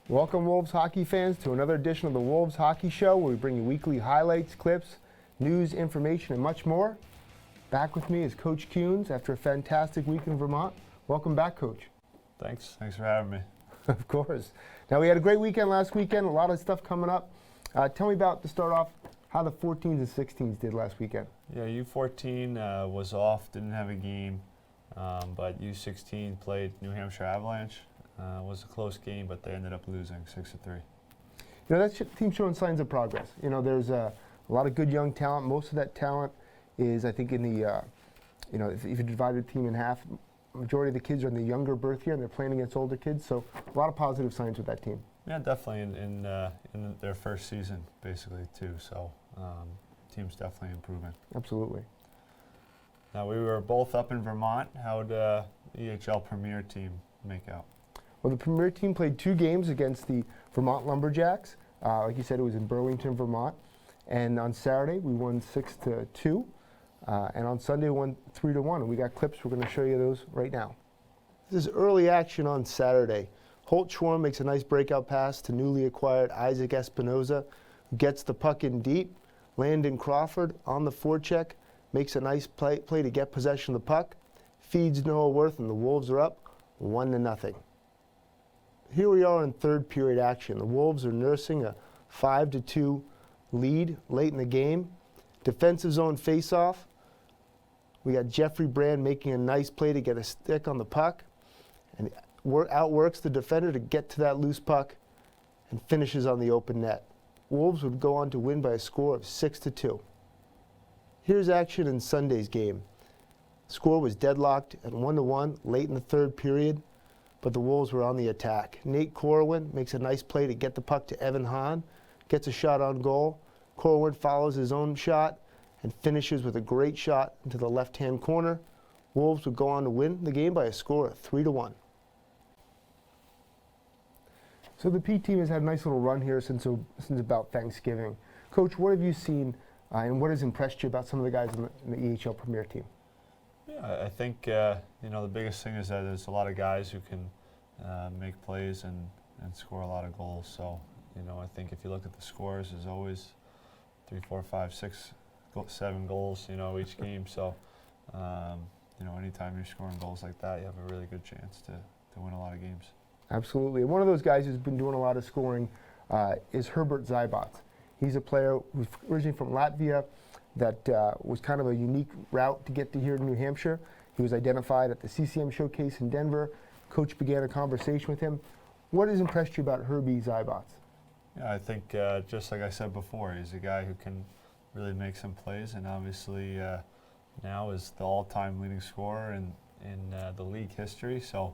Welcome, Wolves hockey fans, to another edition of the Wolves Hockey Show, where we bring you weekly highlights, clips, news, information, and much more. Back with me is Coach Kuhns after a fantastic week in Vermont. Welcome back, Coach. Thanks for having me. Of course. Now, we had a great weekend last weekend, a lot of stuff coming up. Tell me about, to start off, how the 14s and 16s did last weekend. Yeah, U14 was off, didn't have a game, but U16 played New Hampshire Avalanche. It was a close game, but they ended up losing 6-3. You know, that team's showing signs of progress. You know, there's a lot of good young talent. Most of that talent is, I think, in the, if you divide the team in half, majority of the kids are in the younger birth year, and they're playing against older kids. So a lot of positive signs with that team. Yeah, definitely in their first season, basically, too. So team's definitely improving. Absolutely. Now, we were both up in Vermont. How'd the EHL Premier team make out? Well, the Premier team played 2 games against the Vermont Lumberjacks. Like you said, it was in Burlington, Vermont. And on Saturday, we won 6-2. And on Sunday, we won 3-1. And we got clips. We're going to show you those right now. This is early action on Saturday. Holt Schwarm makes a nice breakout pass to newly acquired Isaac Espinoza, who gets the puck in deep. Landon Crawford on the forecheck makes a nice play to get possession of the puck. Feeds Noah Worth, and the Wolves are up 1-0. Here we are in third period action. The Wolves are nursing a 5-2 lead late in the game. Defensive zone faceoff. We got Jeffrey Brand making a nice play to get a stick on the puck, and outworks the defender to get to that loose puck and finishes on the open net. Wolves would go on to win by a score of 6-2. Here's action in Sunday's game. The score was deadlocked at 1-1 late in the third period, but the Wolves were on the attack. Nate Corwin makes a nice play to get the puck to Evan Hahn, gets a shot on goal. Corwin follows his own shot and finishes with a great shot into the left-hand corner. Wolves would go on to win the game by a score of 3-1. So the P team has had a nice little run here since about Thanksgiving. Coach, what have you seen and what has impressed you about some of the guys in the EHL Premier team? Yeah, I think the biggest thing is that there's a lot of guys who can make plays and score a lot of goals. So I think if you look at the scores, there's always 3, 4, 5, 6, 7 goals each game. So anytime you're scoring goals like that, you have a really good chance to win a lot of games. Absolutely. One of those guys who's been doing a lot of scoring is Herbert Zybats. He's a player who's originally from Latvia that was kind of a unique route to get to here in New Hampshire. He was identified at the CCM Showcase in Denver. Coach began a conversation with him. What has impressed you about Herbie Zybats? Yeah, I think just like I said before, he's a guy who can really make some plays, and obviously now is the all-time leading scorer in the league history. So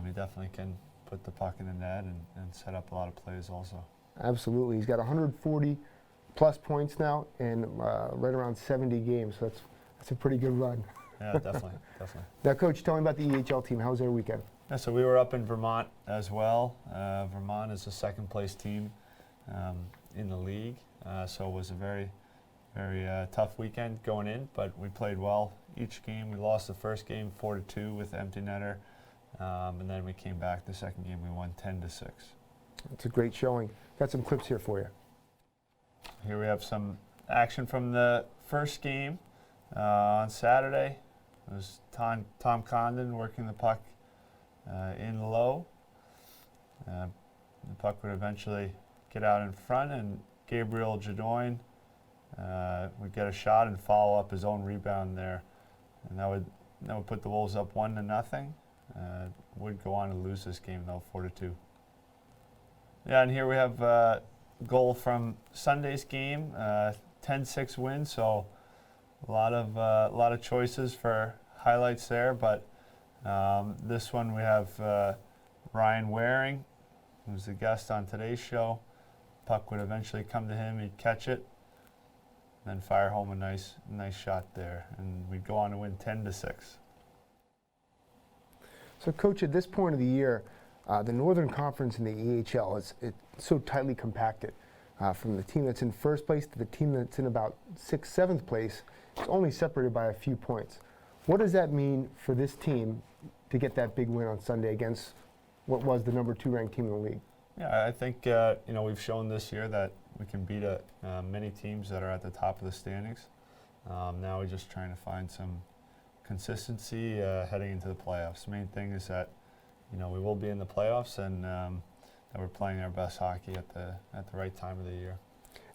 he definitely can put the puck in the net and set up a lot of plays also. Absolutely. He's got 140 plus points now in right around 70 games. So that's a pretty good run. Yeah, definitely. Now, Coach, tell me about the EHL team. How was their weekend? Yeah, so we were up in Vermont as well. Vermont is the second place team in the league. So it was a very, very tough weekend going in, but we played well each game. We lost the first game 4-2 with empty netter. And then we came back the second game. We won 10-6. It's a great showing. Got some clips here for you. Here we have some action from the first game on Saturday. It was Tom Condon working the puck in low. The puck would eventually get out in front, and Gabriel Jadoin would get a shot and follow up his own rebound there, and that would put the Wolves up 1-0. Would go on to lose this game though, 4-2. Yeah, and here we have a goal from Sunday's game, 10-6 win. So a lot of choices for highlights there, but this one we have Ryan Waring, who's the guest on today's show. Puck would eventually come to him, he'd catch it, then fire home a nice shot there, and we'd go on to win 10-6. So, Coach, at this point of the year, the Northern Conference in the EHL is so tightly compacted. From the team that's in first place to the team that's in about 6th, 7th place, it's only separated by a few points. What does that mean for this team to get that big win on Sunday against what was the number 2 ranked team in the league? Yeah, I think we've shown this year that we can beat many teams that are at the top of the standings. Now we're just trying to find some consistency heading into the playoffs. The main thing is that we will be in the playoffs and that we're playing our best hockey at the right time of the year.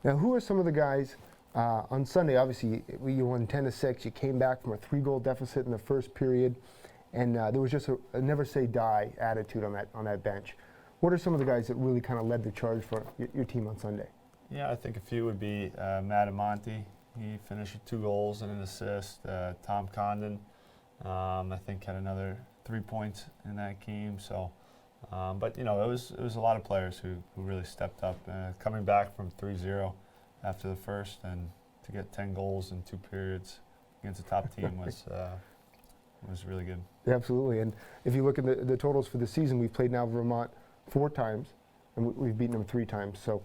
Now, who are some of the guys on Sunday? Obviously, you won 10-6. You came back from a 3-goal deficit in the first period, and there was just a never say die attitude on that bench. What are some of the guys that really kind of led the charge for your team on Sunday? Yeah, I think a few would be Matt Amonte. He finished with 2 goals and an assist. Tom Condon, I think, had another 3 points in that game. So, but it was a lot of players who really stepped up. Coming back from 3-0 after the first, and to get 10 goals in 2 periods against a top team was really good. Yeah, absolutely. And if you look at the totals for the season, we've played now Vermont 4 times, and we've beaten them 3 times. So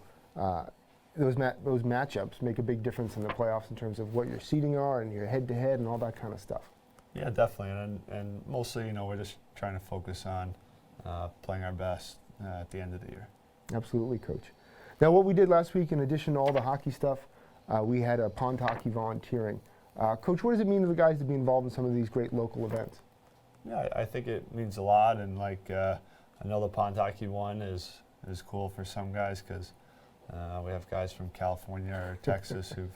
those matchups make a big difference in the playoffs in terms of what your seeding are and your head-to-head and all that kind of stuff. Yeah, definitely. And mostly, we're just trying to focus on playing our best at the end of the year. Absolutely, Coach. Now, what we did last week, in addition to all the hockey stuff, we had a pond hockey volunteering. Coach, what does it mean to the guys to be involved in some of these great local events? Yeah, I think it means a lot, and I know the pond hockey one is cool for some guys because we have guys from California or Texas who've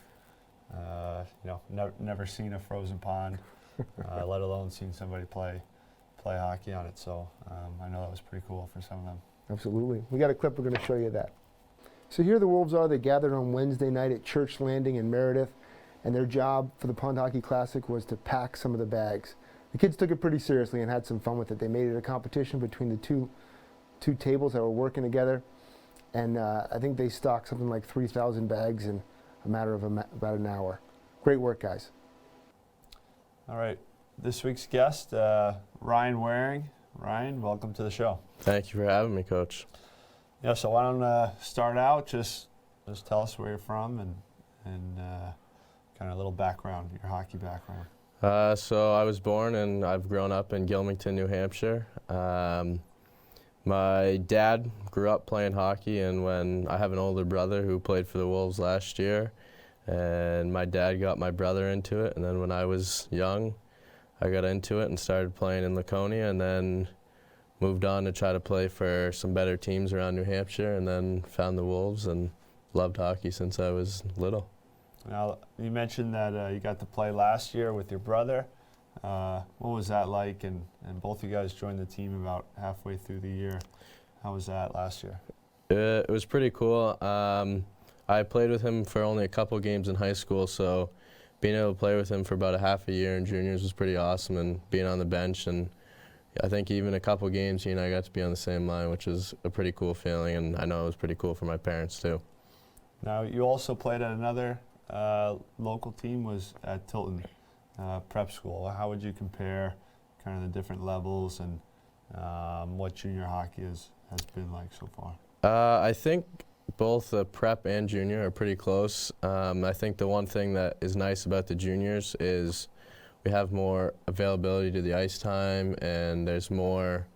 never seen a frozen pond, let alone seen somebody play hockey on it. So I know that was pretty cool for some of them. Absolutely. We got a clip. We're going to show you that. So here the Wolves are. They gathered on Wednesday night at Church Landing in Meredith, and their job for the Pond Hockey Classic was to pack some of the bags. The kids took it pretty seriously and had some fun with it. They made it a competition between the two tables that were working together, and I think they stocked something like 3,000 bags in a matter of about an hour. Great work, guys. All right. This week's guest, Ryan Waring. Ryan, welcome to the show. Thank you for having me, Coach. Yeah, so why don't start out, just tell us where you're from and kind of a little background, your hockey background. So I was born and I've grown up in Gilmington, New Hampshire. My dad grew up playing hockey, and when I have an older brother who played for the Wolves last year, and my dad got my brother into it, and then when I was young, I got into it and started playing in Laconia, and then moved on to try to play for some better teams around New Hampshire, and then found the Wolves and loved hockey since I was little. Now, you mentioned that you got to play last year with your brother. What was that like? And both of you guys joined the team about halfway through the year. How was that last year? It was pretty cool. I played with him for only a couple games in high school, so being able to play with him for about a half a year in juniors was pretty awesome, and being on the bench, and I think even a couple games he and I got to be on the same line, which was a pretty cool feeling, and I know it was pretty cool for my parents too. Now, you also played at another local team, was at Tilton Prep School. How would you compare kind of the different levels and what junior hockey has been like so far? I think both the prep and junior are pretty close. I think the one thing that is nice about the juniors is we have more availability to the ice time, and there's more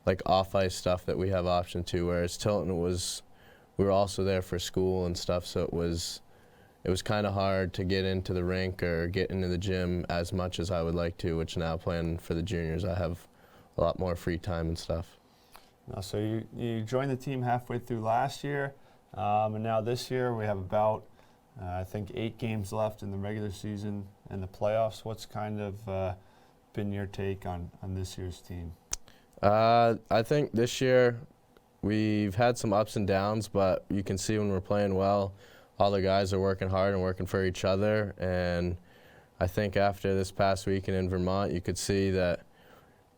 like off-ice stuff that we have option to, whereas Tilton we were also there for school and stuff, so it was kind of hard to get into the rink or get into the gym as much as I would like to, which now playing for the juniors, I have a lot more free time and stuff. Now, so you joined the team halfway through last year, and now this year we have about, I think, 8 games left in the regular season and the playoffs. What's kind of been your take on this year's team? I think this year we've had some ups and downs, but you can see when we're playing well, all the guys are working hard and working for each other. And I think after this past weekend in Vermont, you could see that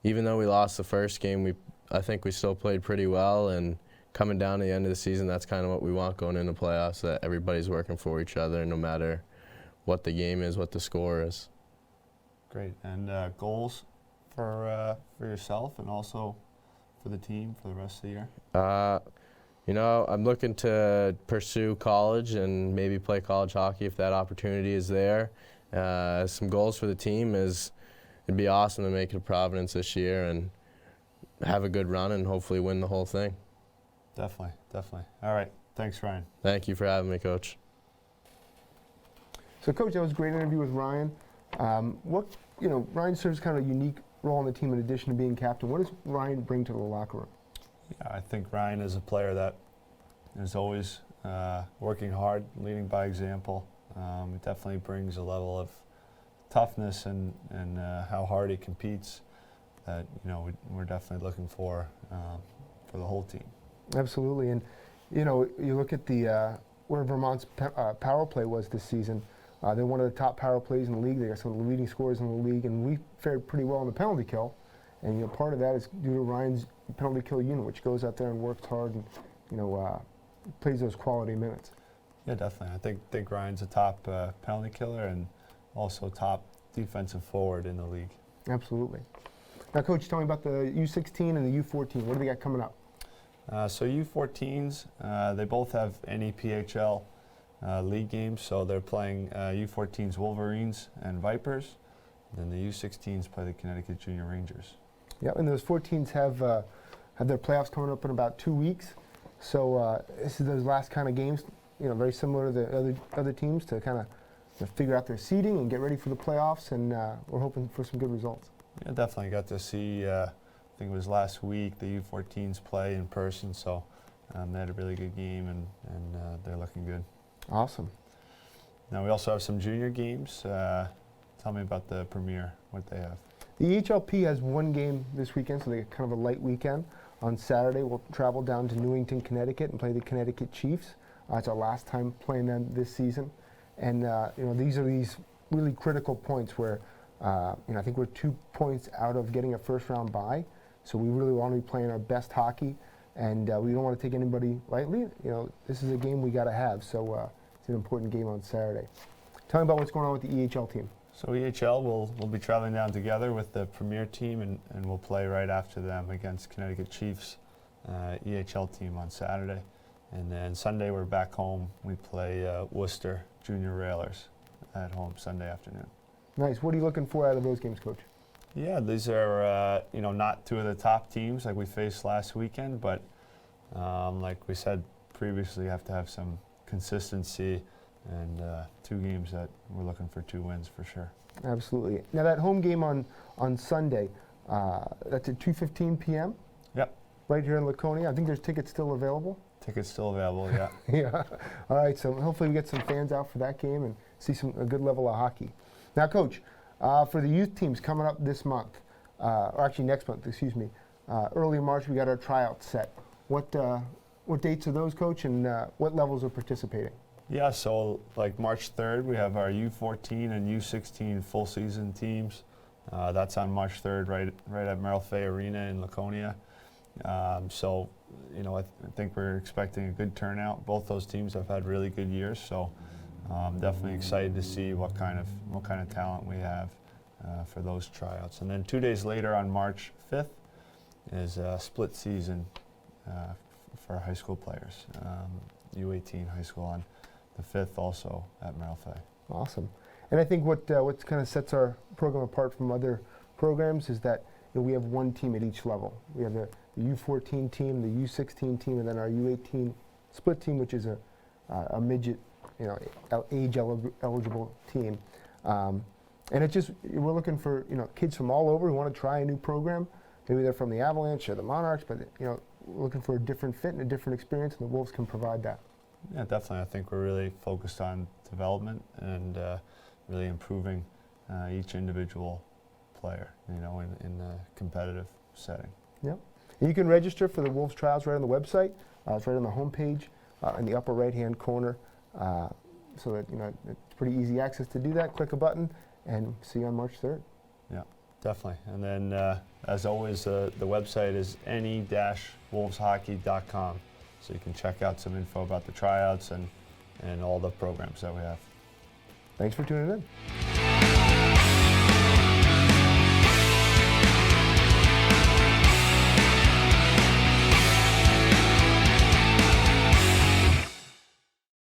even though we lost the first game, I think we still played pretty well. And coming down to the end of the season, that's kind of what we want going into playoffs, that everybody's working for each other no matter what the game is, what the score is. Great. And goals for yourself and also for the team for the rest of the year? I'm looking to pursue college and maybe play college hockey if that opportunity is there. Some goals for the team is it'd be awesome to make it to Providence this year and have a good run and hopefully win the whole thing. Definitely, definitely. All right, thanks, Ryan. Thank you for having me, Coach. So, Coach, that was a great interview with Ryan. Ryan serves kind of a unique role on the team in addition to being captain. What does Ryan bring to the locker room? Yeah, I think Ryan is a player that is always working hard, leading by example. He definitely brings a level of toughness and how hard he competes that we're definitely looking for the whole team. Absolutely, and you look at the where Vermont's power play was this season. They're one of the top power plays in the league. They got some of the leading scorers in the league, and we fared pretty well in the penalty kill. And part of that is due to Ryan's penalty kill unit, which goes out there and works hard and plays those quality minutes. Yeah, definitely. I think Ryan's a top penalty killer and also top defensive forward in the league. Absolutely. Now, Coach, tell me about the U16 and the U14. What do they got coming up? So U14s, they both have NEPHL league games, so they're playing U14s Wolverines and Vipers. Then the U16s play the Connecticut Junior Rangers. Yeah, and those 14s have their playoffs coming up in about 2 weeks. So this is those last kind of games, very similar to the other teams to kind of figure out their seeding and get ready for the playoffs. And we're hoping for some good results. Yeah, definitely got to see. I think it was last week the U14s play in person, so they had a really good game and they're looking good. Awesome. Now we also have some junior games. Tell me about the Premier, what they have. The EHLP has one game this weekend, so they get kind of a light weekend. On Saturday, we'll travel down to Newington, Connecticut, and play the Connecticut Chiefs. It's our last time playing them this season, and these are these really critical points where I think we're 2 points out of getting a first-round bye, so we really want to be playing our best hockey, and we don't want to take anybody lightly. This is a game we got to have, so it's an important game on Saturday. Tell me about what's going on with the EHL team. So EHL, we'll be traveling down together with the Premier team, and we'll play right after them against Connecticut Chiefs EHL team on Saturday. And then Sunday we're back home. We play Worcester Junior Railers at home Sunday afternoon. Nice. What are you looking for out of those games, Coach? Yeah, these are not two of the top teams like we faced last weekend, but like we said previously, you have to have some consistency. And 2 games that we're looking for 2 wins for sure. Absolutely. Now that home game on Sunday, that's at 2:15 p.m. Yep. Right here in Laconia. I think there's tickets still available. Tickets still available, yeah. Yeah. All right. So hopefully we get some fans out for that game and see a good level of hockey. Now, Coach, for the youth teams coming up this month, or actually next month, excuse me. Early in March we got our tryouts set. What dates are those, Coach, and what levels are participating? Yeah, so like March 3rd, we have our U14 and U16 full season teams. That's on March 3rd, right at Merrill Fay Arena in Laconia. I think we're expecting a good turnout. Both those teams have had really good years, so I'm definitely excited to see what kind of talent we have for those tryouts. And then 2 days later, on March 5th, is a split season for high school players. U18 high school on the 5th, also at Merrill Fay. Awesome. And I think what kind of sets our program apart from other programs is that we have one team at each level. We have the U14 team, the U16 team, and then our U18 split team, which is a midget, age eligible team. And we're looking for kids from all over who want to try a new program. Maybe they're from the Avalanche or the Monarchs, but we're looking for a different fit and a different experience, and the Wolves can provide that. Yeah, definitely. I think we're really focused on development and really improving each individual player, in a competitive setting. Yep. And you can register for the Wolves trials right on the website. It's right on the homepage in the upper right-hand corner. So that it's pretty easy access to do that. Click a button and see you on March 3rd. Yeah, definitely. And then, as always, the website is ne-wolveshockey.com. So you can check out some info about the tryouts and all the programs that we have. Thanks for tuning in.